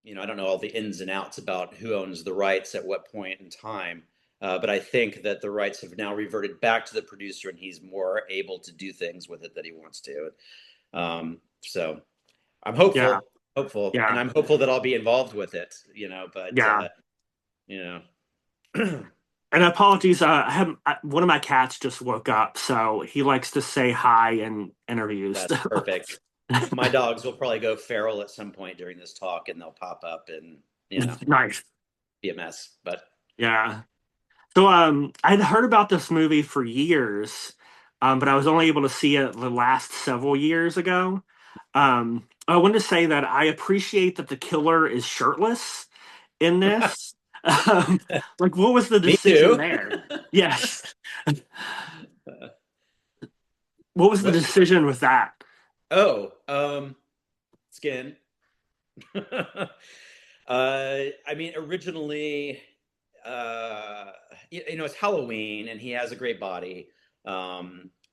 I don't know all the ins and outs about who owns the rights at what point in time. But I think that the rights have now reverted back to the producer, and he's more able to do things with it that he wants to. So I'm Yeah, hopeful, and yeah, I'm hopeful that I'll be involved with it. But yeah. you know, And apologies, one of my cats just woke up, so he likes to say hi in interviews. that's perfect. My dogs will probably go feral at some point during this talk, and they'll pop up and Nice. be a mess. But Yeah. So I'd heard about this movie for years, but I was only able to see it the last several years ago. I wanted to say that I appreciate that the killer is shirtless in this. Um, like, what was the me decision too. there? Yes. What was the What? decision with that? Oh, skin. I mean, originally, it's Halloween, and he has a great body.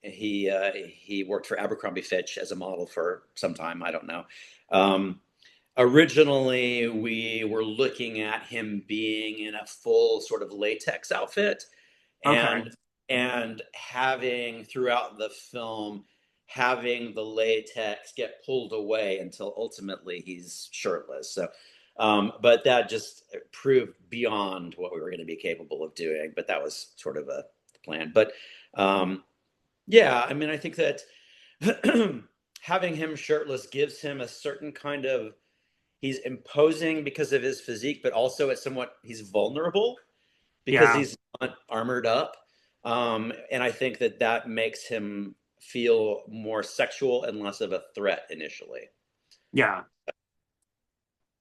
He worked for Abercrombie Fitch as a model for some time. I don't know. Um, Originally, we were looking at him being in a full sort of latex outfit, Okay. and having throughout the film having the latex get pulled away until ultimately he's shirtless. So but that just proved beyond what we were going to be capable of doing, but that was sort of a plan. But um yeah, I mean, I think that having him shirtless gives him a certain kind of, he's imposing because of his physique, but also it's somewhat, he's vulnerable because Yeah. he's not armored up. And I think that that makes him feel more sexual and less of a threat initially. Yeah.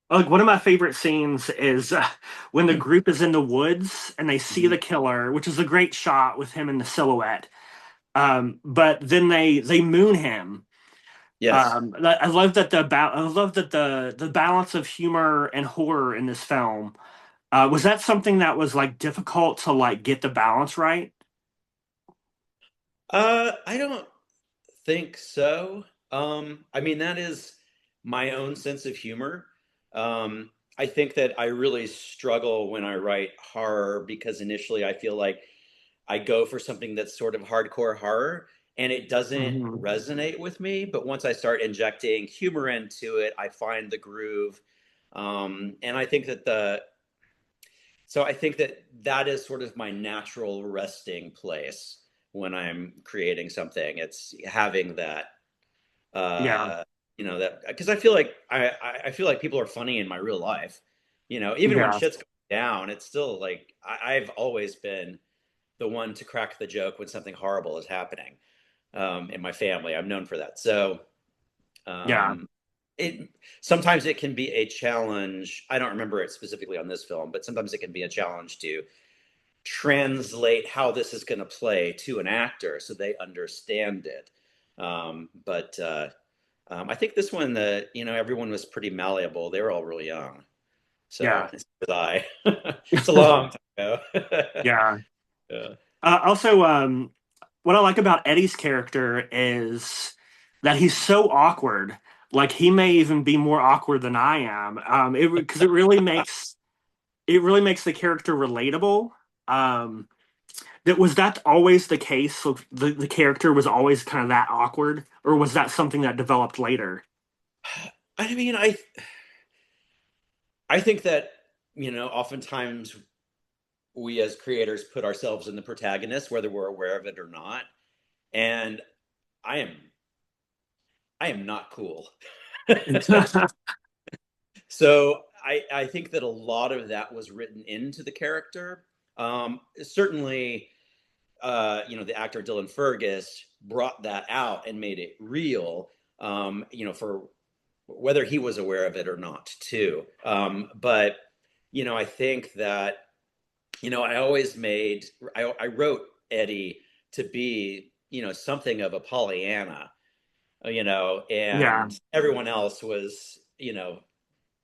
Like one of my favorite scenes is when the group is in the woods and they see Mhm. the killer, which is a great shot with him in the silhouette. But then they moon him. Yes. I love that the balance of humor and horror in this film. Was that something that was like difficult to like get the balance right? I don't think so. I mean, that is my own sense of humor. I think that I really struggle when I write horror because initially I feel like I go for something that's sort of hardcore horror and it doesn't Hmm. resonate with me. But once I start injecting humor into it, I find the groove. And I think that I think that that is sort of my natural resting place when I'm creating something. It's having that, Yeah. uh, that, because I feel like I feel like people are funny in my real life. Even when Yeah. shit's going down, it's still like I've always been the one to crack the joke when something horrible is happening in my family. I'm known for that. So Yeah. um, it sometimes it can be a challenge. I don't remember it specifically on this film, but sometimes it can be a challenge to translate how this is going to play to an actor so they understand it. But I think this one, everyone was pretty malleable. They were all really young. So Yeah. was I. It's a long time ago. Yeah. Yeah. Also, what I like about Eddie's character is that he's so awkward. Like he may even be more awkward than I am. Because it really makes the character relatable. Um, that always the case? So the character was always kind of that awkward, or was that something that developed later? I mean, I think that, oftentimes we as creators put ourselves in the protagonist, whether we're aware of it or not. And I am I am not cool. So I think that a lot of that was written into the character. Certainly, the actor Dylan Fergus brought that out and made it real. For whether he was aware of it or not, too. But I think that I always I wrote Eddie to be something of a Pollyanna, Yeah, and everyone else was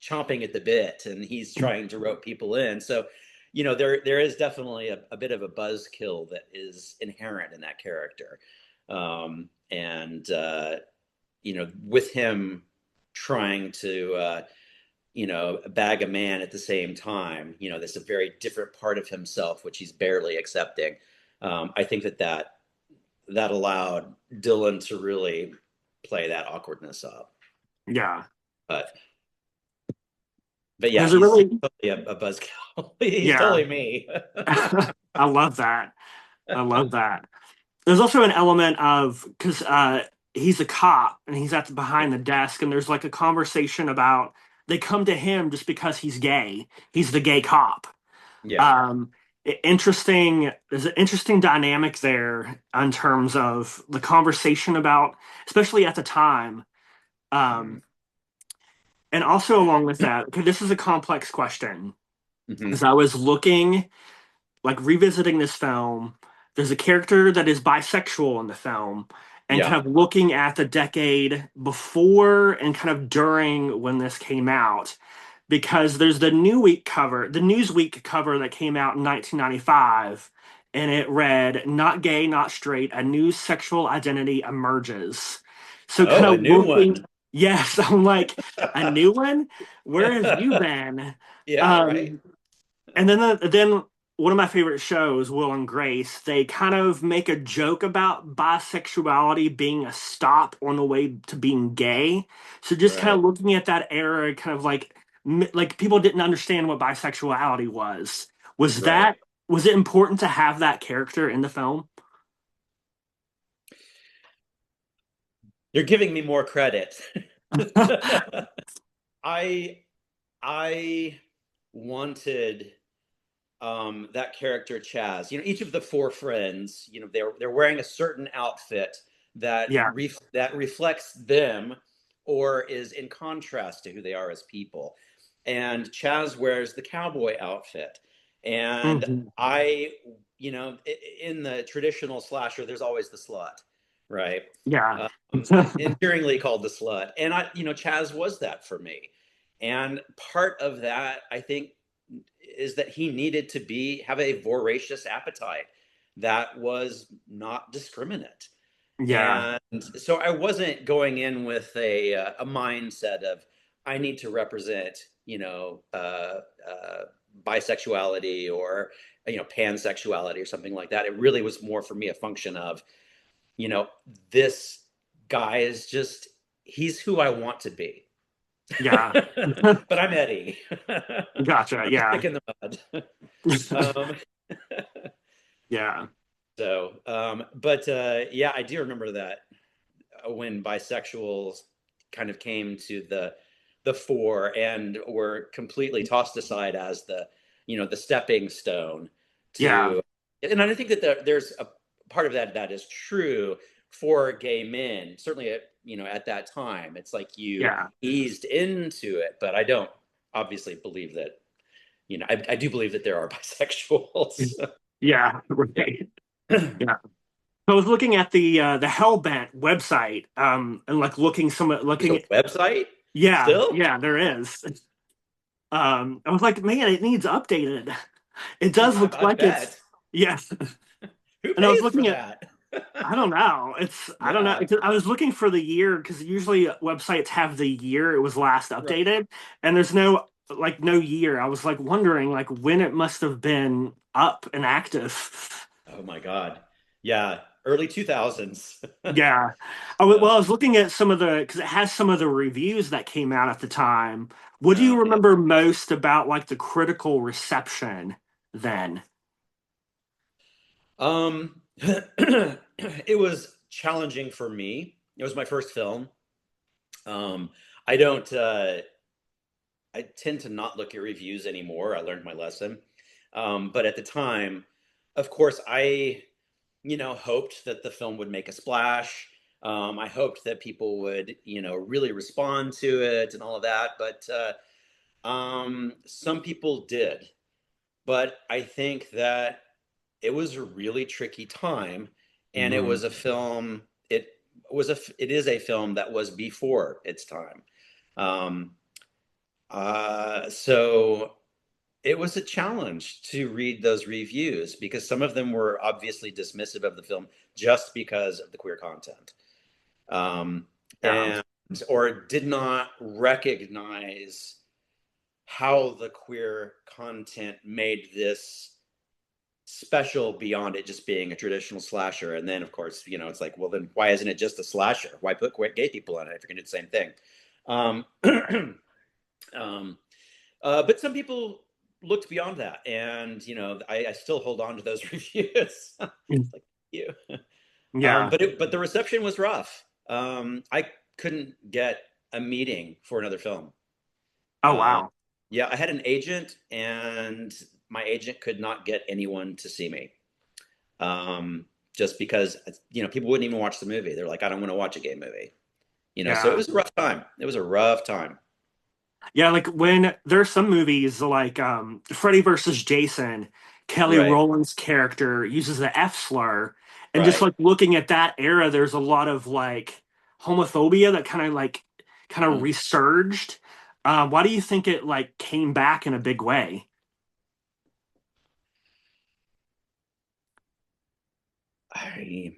chomping at the bit, and he's trying to rope people in. So, there is definitely a bit of a buzzkill that is inherent in that character, and with him trying to a bag of man at the same time. There's a very different part of himself which he's barely accepting. I think that allowed Dylan to really play that awkwardness up. Yeah. But but yeah, There's a he's really, totally a buzzkill. He's yeah. totally me. I love that. I love that. There's also an element of, because he's a cop and he's behind the desk, and there's like a conversation about they come to him just because he's gay. He's the gay cop. Yeah. Um, Interesting. There's an interesting dynamic there in terms of the conversation about, especially at the time. Mm-hmm. Um, and also along with that, because this is a complex question, Mm-hmm. as I was looking, like revisiting this film, there's a character that is bisexual in the film, and Yeah. kind of looking at the decade before and kind of during when this came out, because there's the Newsweek cover that came out in 1995, and it read, "Not gay, not straight, a new sexual identity emerges." So kind Oh, a of new looking, one. yes, I'm like, a new one? Where have you been? Yeah, right. Um, and then one of my favorite shows, Will and Grace, they kind of make a joke about bisexuality being a stop on the way to being gay. So just kind Right. of looking at that era, kind of like people didn't understand what bisexuality was. Was Right. that was it important to have that character in the film? You're giving me more credit. I I wanted that character Chaz. Each of the four friends, they're wearing a certain outfit Yeah. that reflects them or is in contrast to who they are as people. And Chaz wears the cowboy outfit. And Hmm. in the traditional slasher, there's always the slut, right? Yeah. Endearingly called the slut. And Chaz was that for me. And part of that, I think, is that he needed to have a voracious appetite that was not discriminate. Yeah. And so I wasn't going in with a mindset of I need to represent, bisexuality or pansexuality or something like that. It really was more for me a function of, you know, this guy is just he's who I want to be. Yeah. But I'm Eddie. Gotcha. I'm a Yeah. stick in the mud. Um, Yeah. but yeah, I do remember that when bisexuals kind of came to the fore and were completely tossed aside as the stepping stone Yeah. to, and I think that there's a part of that is true for gay men, certainly at that time. It's like you Yeah. eased into it, but I don't obviously believe that. I do believe that there are bisexuals. Yeah. Right. Yeah. So I was looking at the Hellbent website, and like There's a looking. website Yeah, still. yeah, there is. I was like, man, it needs updated. It does look I like it's, bet. yes. Who And I was pays for looking at, that? I don't know. I don't know. Yeah, I was looking for the year because usually websites have the year it was last right. updated, and there's no year. I was like wondering like when it must have been up and active. Oh my God. Yeah, early 2000s. Yeah. Well, So, I was looking at some of the, because it has some of the reviews that came out at the time. What do you yeah. remember most about like the critical reception then? It was challenging for me. It was my first film. Um, I don't, I tend to not look at reviews anymore. I learned my lesson. But at the time, of course, I hoped that the film would make a splash. I hoped that people would, really respond to it and all of that. But some people did. But I think that it was a really tricky time, and it Mhm. was a film. It is a film that was before its time. Um, so it was a challenge to read those reviews because some of them were obviously dismissive of the film just because of the queer content, um, Yeah. and or did not recognize. how the queer content made this special beyond it just being a traditional slasher. And then, of course, it's like, well, then why isn't it just a slasher? Why put gay people in it if you're going to do the same thing? Um, um, but some people looked beyond that, and I still hold on to those reviews. It's like you, Yeah. but the reception was rough. I couldn't get a meeting for another film. Oh Uh, wow. yeah, I had an agent, and my agent could not get anyone to see me. Just because people wouldn't even watch the movie. They're like, I don't want to watch a gay movie. So it Yeah. was a rough time. It was a rough time. Yeah, like when there's some movies like Freddy versus Jason, Kelly Right, Rowland's character uses the F slur, and just right. like looking at that era, there's a lot of like homophobia that kind of Mm. resurged. Why do you think it like came back in a big way? I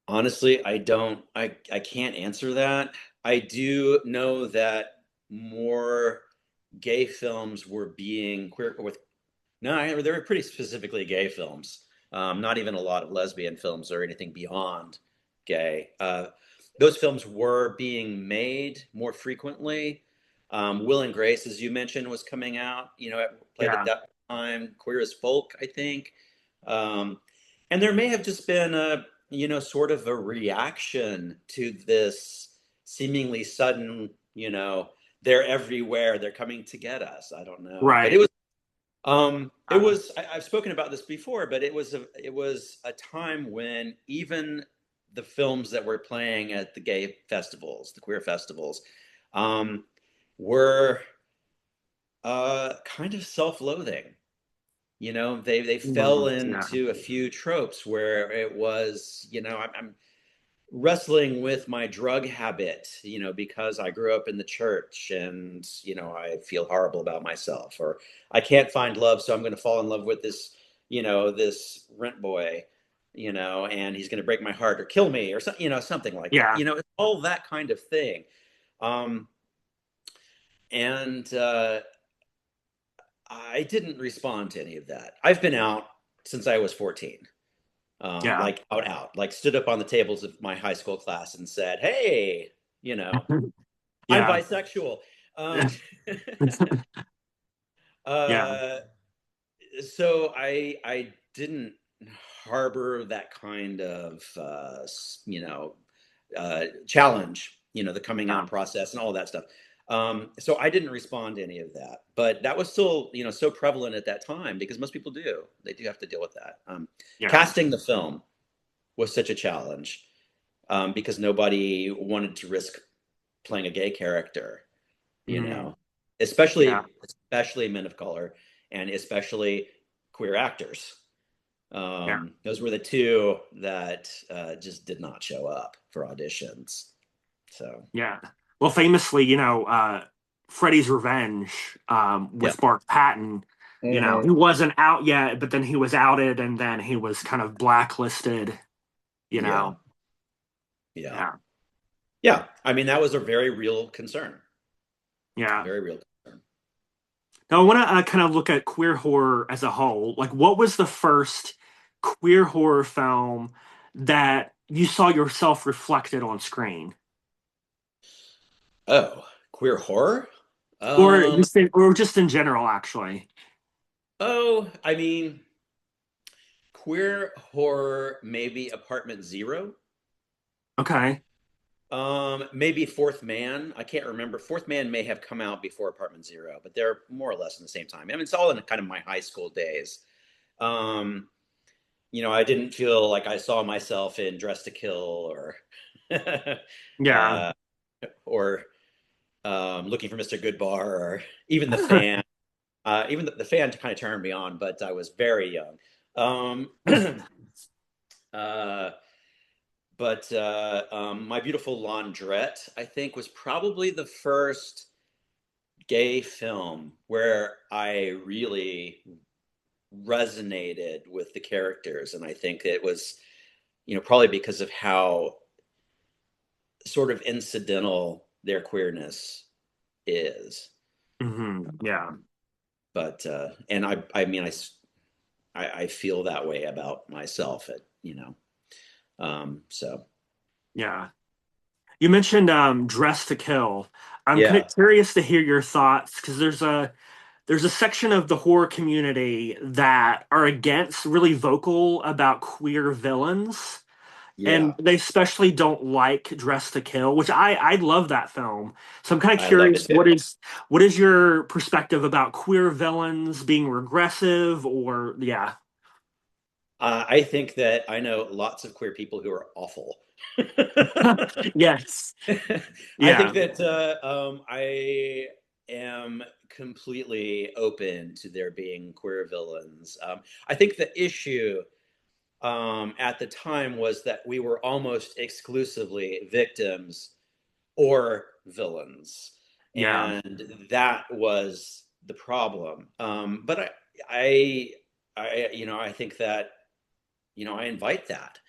honestly, I don't. I can't answer that. I do know that more gay films were being queer with. No, they were pretty specifically gay films. Not even a lot of lesbian films or anything beyond gay. Those films were being made more frequently. Will and Grace, as you mentioned, was coming out. It played at Yeah, that time. Queer as Folk, I think. Um, and there may have just been sort of a reaction to this seemingly sudden, they're everywhere, they're coming to get us. I don't know, but right. it Uh, was. I've spoken about this before, but it was a time when even the films that were playing at the gay festivals, the queer festivals, um, were kind of self-loathing. They fell yeah, into a few tropes where it was, I'm wrestling with my drug habit, because I grew up in the church, and, I feel horrible about myself, or I can't find love, so I'm going to fall in love with this rent boy, and he's going to break my heart or kill me, or something, something like that. yeah, It's all that kind of thing. Um, and I didn't respond to any of that. I've been out since I was 14. yeah, Like out, like stood up on the tables of my high school class and said, "Hey, you know, I'm yeah, bisexual." Um, yeah, uh, so I didn't harbor that kind of challenge, the coming yeah, out process and all of that stuff. So I didn't respond to any of that, but that was still so prevalent at that time because most people do. They do have to deal with that. yeah. Casting the film was such a challenge because nobody wanted to risk playing a gay character, you Mm, know, yeah, especially men of color and especially queer actors. yeah. Those were the two that just did not show up for auditions. So Yeah. Well, famously, Freddy's Revenge, yeah, with Mark Patton, he hmm, wasn't out yet, but then he was outed and then he was kind of blacklisted, you yeah, know. yeah, Yeah. yeah. I mean, that was a very real concern. Yeah. Very real concern. Now, I want to kind of look at queer horror as a whole. Like, what was the first queer horror film that you saw yourself reflected on screen? Oh, queer horror. Or Um, just in general, actually. I mean, queer horror, maybe Apartment Zero. Okay. Maybe Fourth Man. I can't remember. Fourth Man may have come out before Apartment Zero, but they're more or less in the same time. I mean, it's all in kind of my high school days. Um, I didn't feel like I saw myself in Dress to Kill or Yeah. uh, or Looking for Mr. Goodbar or even The Fan. Even the Fan kind of turned me on, but I was very young. Um, uh, but My Beautiful Laundrette, I think, was probably the first gay film where I really resonated with the characters, and I think it was, probably because of how sort of incidental their queerness is. Yeah. But and I mean I feel that way about myself at so Yeah. You mentioned Dress to Kill. I'm kind yeah, of curious to hear your thoughts because there's a section of the horror community that are against really vocal about queer villains. And yeah, they especially don't like Dress to Kill, which I love that film. So I'm kind of I love it curious, too. what is your perspective about queer villains being regressive or yeah. I think that I know lots of queer people who are awful. Yes. I think Yeah. that I am completely open to there being queer villains. I think the issue at the time was that we were almost exclusively victims or villains, Yeah. and that was the problem. But I, I think that I invite that.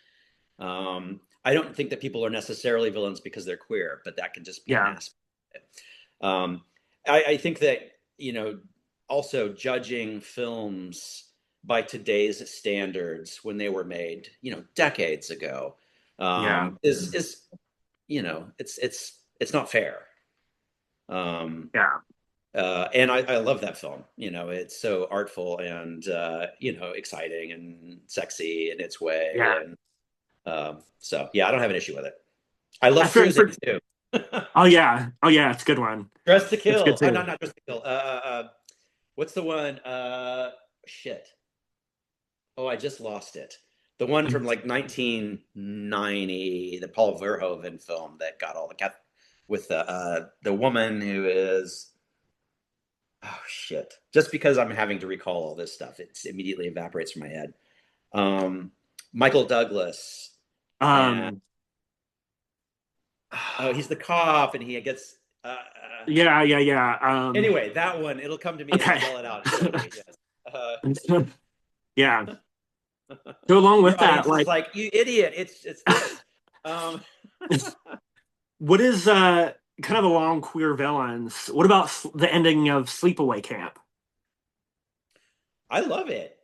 I don't think that people are necessarily villains because they're queer, but that can just be an Yeah. aspect. Um, I think that also judging films by today's standards when they were made, decades ago, Yeah. is it's not fair. Um, Yeah. and I love that film. It's so artful and exciting and sexy in its way, Yeah. and so yeah, I don't have an issue with it. I love I Susan too. oh yeah. Oh yeah, it's a good one. Dress to It's good Kill. Oh, too. not Dress to Kill. What's the one? Shit. Oh, I just lost it. The one from like 1990, the Paul Verhoeven film that got all the cat with the woman who is. Oh shit! Just because I'm having to recall all this stuff, it immediately evaporates from my head. Um, Michael Douglas, and Um oh, he's the cop, and he gets. yeah, yeah, yeah. Anyway, that one, it'll come to me as I Okay. yell it out shortly. Yes. Yeah. Go along with Your that, audience is like like, you idiot. It's this. Um, what is kind of along queer villains? What about the ending of Sleepaway Camp? I love it.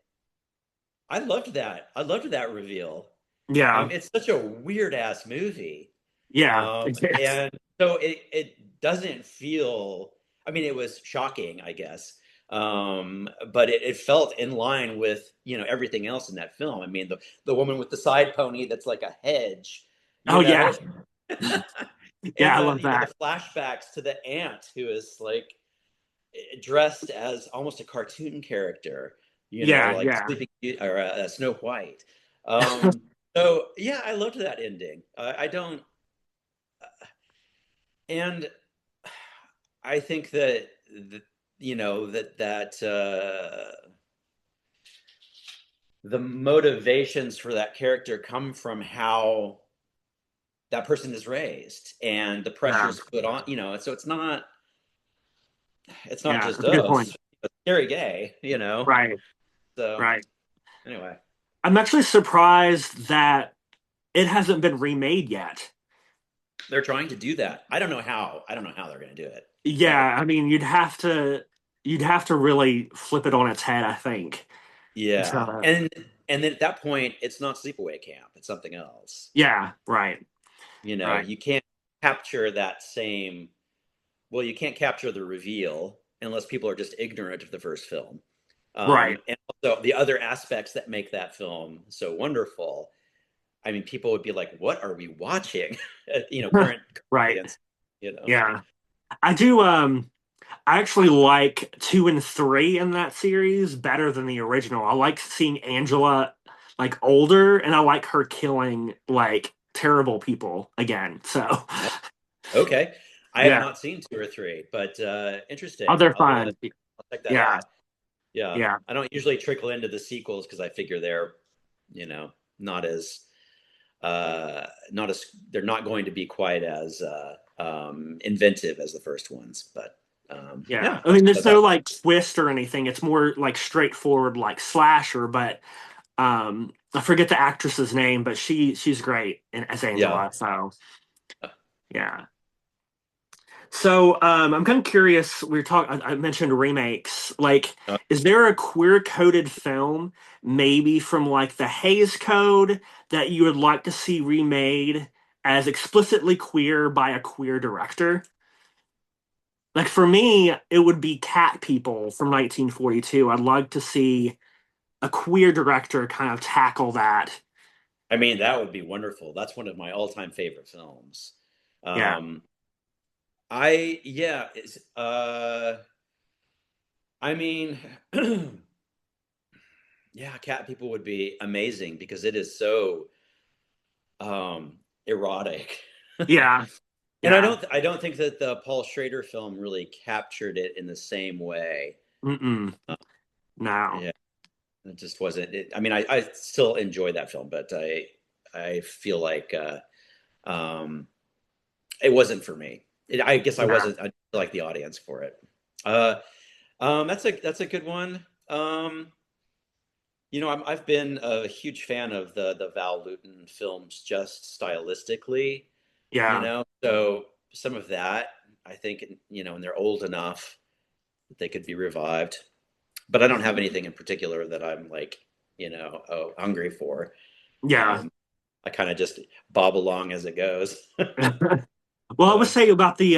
I loved that. I loved that reveal. Yeah. It's such a weird ass movie. Yeah. Yes. And so it doesn't feel, I mean, it was shocking, I guess. But it felt in line with, everything else in that film. I mean, the woman with the side pony that's like a hedge, Oh you yeah. know, Yeah, and I the, love that. the flashbacks to the aunt who is like dressed as almost a cartoon character, Yeah, like yeah. Sleeping or Snow White. Um, so yeah, I loved that ending. I don't, and I think that the motivations for that character come from how that person is raised and the Yeah. pressures put on. So it's not Yeah. just That's a good oh, point. scary gay. Right. So Right. anyway, I'm actually surprised that it hasn't been remade yet. they're trying to do that. I don't know how they're going to do it, Yeah, but I mean, you'd have to really flip it on its head, I think. yeah, So, and then at that point, it's not sleepaway camp; it's something else. yeah, right, right, You can't capture that same. Well, you can't capture the reveal unless people are just ignorant of the first film. right, And also the other aspects that make that film so wonderful. I mean, people would be like, "What are we watching?" Current right. audience. Yeah, I do. I actually like two and three in that series better than the original. I like seeing Angela like older, and I like her killing like terrible people again. So, Okay, I have yeah. not seen two or three, but Oh, interesting. they're I'll fun. check that Yeah, out. Yeah, yeah, I don't usually trickle into the sequels because I figure they're, not as not as they're not going to be quite as inventive as the first ones. But yeah. yeah, I I'll mean, check there's those no out. like twist or anything. It's more like straightforward, like slasher. But I forget the actress's name, but she's great as Yeah. Angela. So yeah. So I'm kind of curious. We were talking. I mentioned remakes. Like, Uh, is there a queer coded film, maybe from like the Hays Code, that you would like to see remade as explicitly queer by a queer director? Like for me, it would be Cat People from 1942. I'd like to see a queer director kind of tackle that. I mean, that would be wonderful. That's one of my all-time favorite films. Yeah, Um, I yeah, I mean, yeah, Cat People would be amazing because it is so erotic. yeah, And yeah. I don't think that the Paul Schrader film really captured it in the same way. Mm-mm. No. Yeah, it just wasn't. I mean, I still enjoy that film, but I feel like um, it wasn't for me. I guess I Yeah. wasn't. I didn't like the audience for it. Uh, that's a good one. I've been a huge fan of the Val Lewton films, just stylistically. Yeah. So some of that, I think, and they're old enough that they could be revived. But I don't have anything in particular that I'm like, hungry for. Yeah. Um, I kind of just bob along as it goes. Well, I would uh, say about the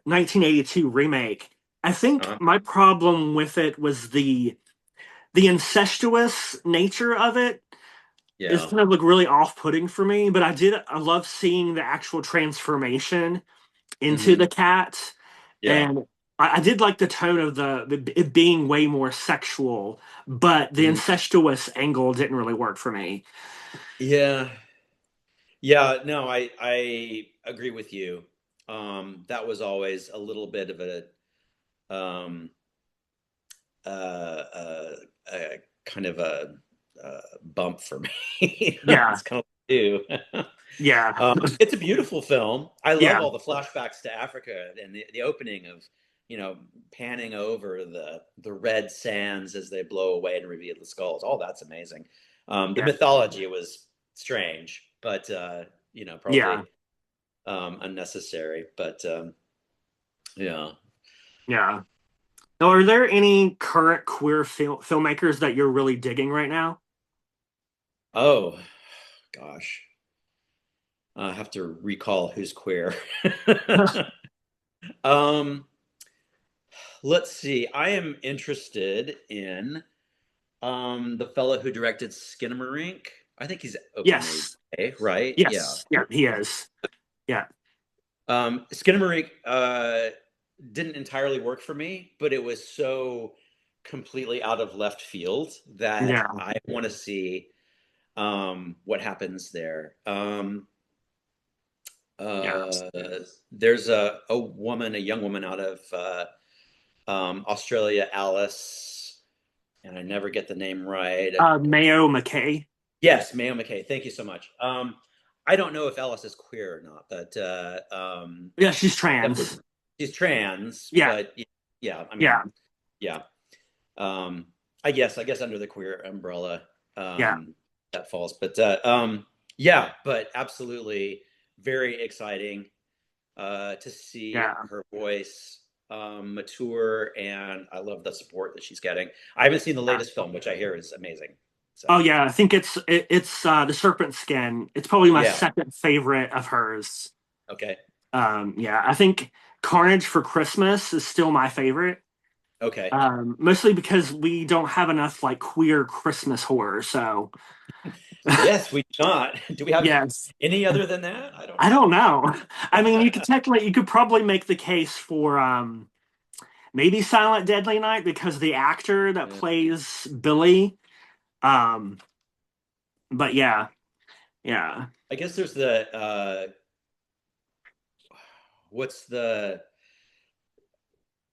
1982 remake, I think uh, my problem with it was the incestuous nature of it is yeah. kind of like really off-putting for me. But I love seeing the actual transformation into Hmm. the cat, Yeah. and I did like the tone of the it being way more sexual, but the Mhm. incestuous angle didn't really work for me. Yeah. Yeah. No, I agree with you. That was always a little bit of um, uh, uh, a kind of a bump for me. Yeah, It's kind of new. yeah, It's a beautiful film. I love yeah, all the flashbacks to Africa and the opening of, panning over the red sands as they blow away and reveal the skulls. All that's amazing. The yeah, mythology was strange, but yeah, probably unnecessary. But yeah. yeah. Now, are there any current queer filmmakers that you're really digging right now? Oh gosh, I have to recall who's queer. um, let's see. I am interested in the fellow who directed Skinamarink. I think he's openly Yes, gay, right? Yeah. yes, yeah, he is. Yeah, Skinamarink didn't entirely work for me, but it was so completely out of left field that yeah, I want to see what happens there. yeah. Uh, there's a young woman out of Australia, Alice, and I never get the name right. Mayo McKay. Yes, Mayo McKay. Thank you so much. I don't know if Alice is queer or not, but Yeah, she's definitely trans. she's trans. Yeah, But yeah, I mean, yeah, yeah. Um, I guess under the queer umbrella, yeah, um, that falls. But yeah, but absolutely very exciting to see yeah. her voice mature, and I love the support that she's getting. I haven't seen the Yeah. latest film, which I hear is amazing. So Oh yeah, I think it's the Serpent Skin. It's probably my yeah, second favorite of hers. okay, Yeah, I think Carnage for Christmas is still my favorite. okay. Mostly because we don't have enough like queer Christmas horror. So Yes, we do not. Do we have yes, any other than that? I don't I don't know. know. I mean, you could probably make the case for maybe Silent Deadly Night because the actor that Yeah. plays Billy. Um, but yeah, yeah. I guess there's the what's the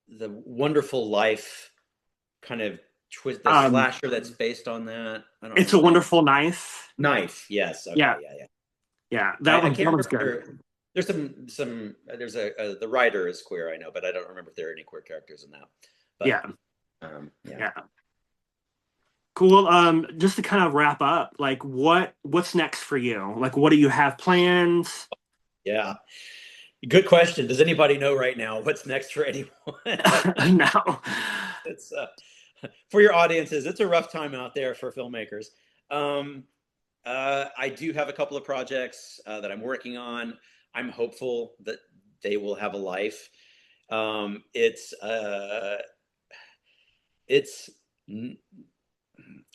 Wonderful Life kind of twist, the Um, slasher that's based on that. I don't know it's a the name. Wonderful Knife. Knife. Yes. Yeah, Okay. Yeah. Yeah. yeah. I That can't one's good. remember. There's there's the writer is queer, I know, but I don't remember if there are any queer characters in that. But Yeah, yeah. yeah. Cool. Just to kind of wrap up, what's next for you? Like, what do you have plans? Yeah. Good question. Does anybody know right now what's next for anyone? No. It's for your audiences. It's a rough time out there for filmmakers. Um, I do have a couple of projects that I'm working on. I'm hopeful that they will have a life. Um, it's uh, it's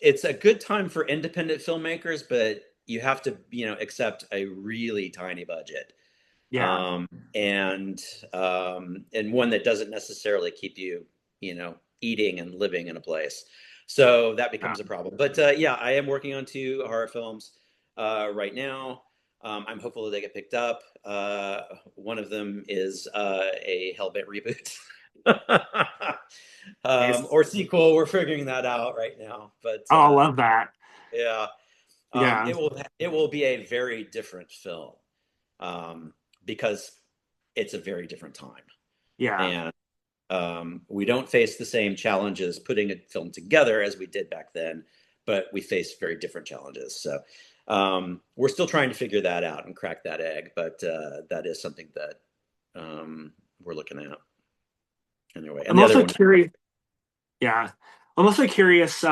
it's a good time for independent filmmakers, but you have to, accept a really tiny budget, Yeah. um, and and one that doesn't necessarily keep you, eating and living in a place. So that Yeah. becomes a problem. But yeah, I am working on two horror films right now. I'm hopeful that they get picked up. One of them is a Hellbent reboot. Nice. Or sequel. We're figuring that out right now. But Oh, I love that. yeah, Yeah. it will be a very different film, um, because it's a very different time, Yeah. and we don't face the same challenges putting a film together as we did back then, but we face very different challenges. So we're still trying to figure that out and crack that egg, but that is something that we're looking at anyway. And I'm the other also one, curious. Yeah. I'm also curious,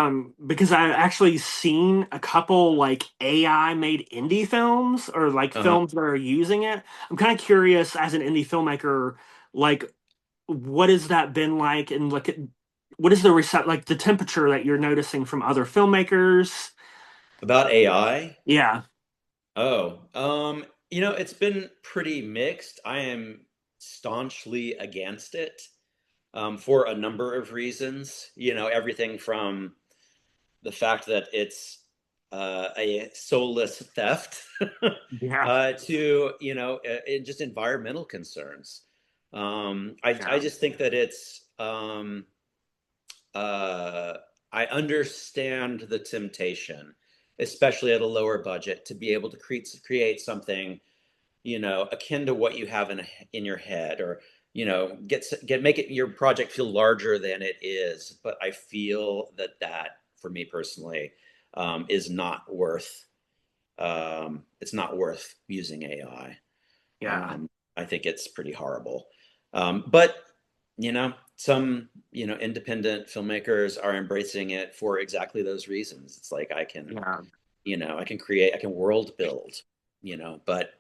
because I've actually seen a couple like AI made indie films or like uh, films that are using it. I'm kind of curious as an indie filmmaker, like what has that been like, and like what is the like the temperature that you're noticing from other filmmakers? about AI. Yeah. Oh, it's been pretty mixed. I am staunchly against it, for a number of reasons. Everything from the fact that it's a soulless theft Yeah. to, just environmental concerns. I Yeah. just think that it's uh, I understand the temptation, especially at a lower budget, to be able to create something, akin to what you have in your head, or make it your project feel larger than it is. But I feel that for me personally, is not worth. It's not worth using AI. Yeah. I think it's pretty horrible. But some independent filmmakers are embracing it for exactly those reasons. It's like Yeah. I can create, I can world build, but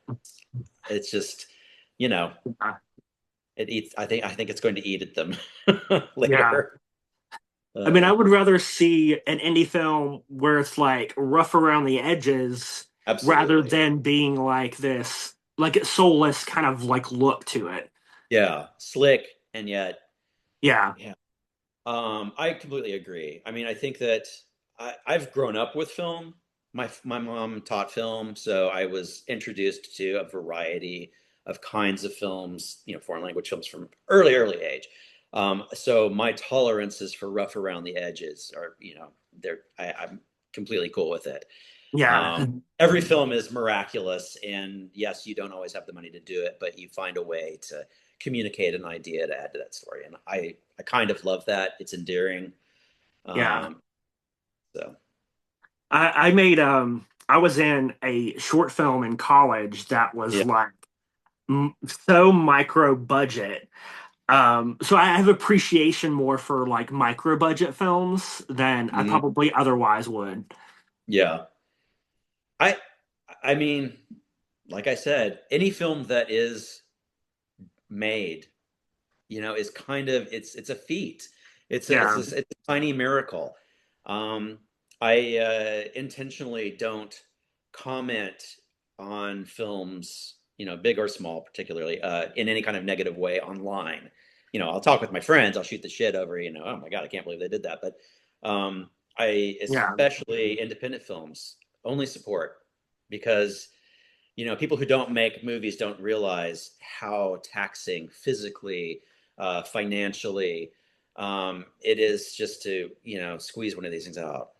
it's just, you know, Yeah. it eats. I think it's going to eat at them Yeah. later. I mean, I Uh, would rather see an indie film where it's like rough around the edges rather Absolutely. than being like this, like it's soulless kind of like look to it. Yeah, slick, and yet, Yeah. yeah. I completely agree. I mean, I think that I've grown up with film. My mom taught film, so I was introduced to a variety of kinds of films, foreign language films from early age. So my tolerances for rough around the edges are, I'm completely cool with it. Yeah. Every film is miraculous, and yes, you don't always have the money to do it, but you find a way to communicate an idea to add to that story, and I kind of love that. It's endearing. Yeah. Um, so I made I was in a short film in college that was yeah. like so micro budget. So I have appreciation more for like micro budget films than I Mhm. probably otherwise would. Yeah. I I mean, like I said, any film that is made, is kind of, it's a feat. Yeah. It's a tiny miracle. I intentionally don't comment on films, big or small, particularly in any kind of negative way online. I'll talk with my friends. I'll shoot the shit over, oh my God, I can't believe they did that. But I, Yeah. especially independent films, only support, because people who don't make movies don't realize how taxing physically, financially, it is just to squeeze one of these things out.